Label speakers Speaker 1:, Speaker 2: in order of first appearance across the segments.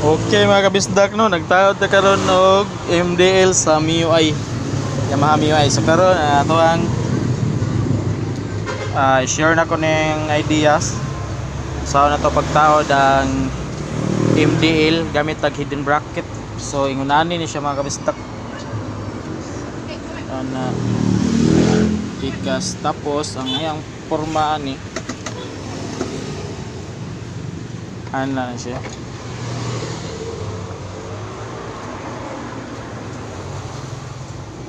Speaker 1: Okay mga kabisdak no, nagtaod ta karon og MDL sa MIUI. Yamaha MIUI. So karon ato ang share na ko ning ideas sa na to pagtaod ang MDL gamit tag hidden bracket. So ingunani ni siya mga kabisdak. Na tikas tapos ang iyang porma ani ana na siya.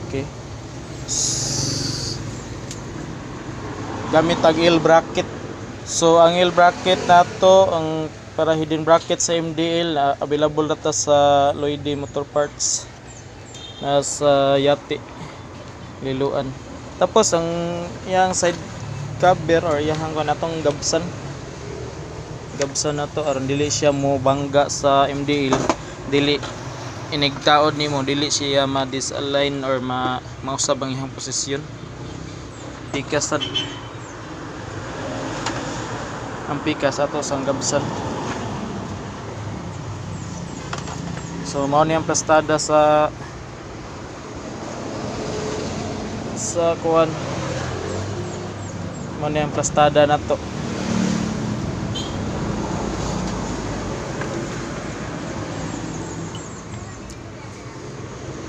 Speaker 1: Okay. Gamit ang L bracket. So ang L bracket nato ang para hidden bracket sa MDL available na ta sa Lloydy Motor Parts nasa Yate Liluan. Tapos ang yang side cover or yang natong gabsan na to aron dili siya mo bangga sa MDL, dili inigtaod nimo, dili siya ma-disalign or mausab ang iyang posisyon. Pikas ang pikas ato sang gabsan. So mao ni ang plastada sa kuan, mao ni ang plastada nato.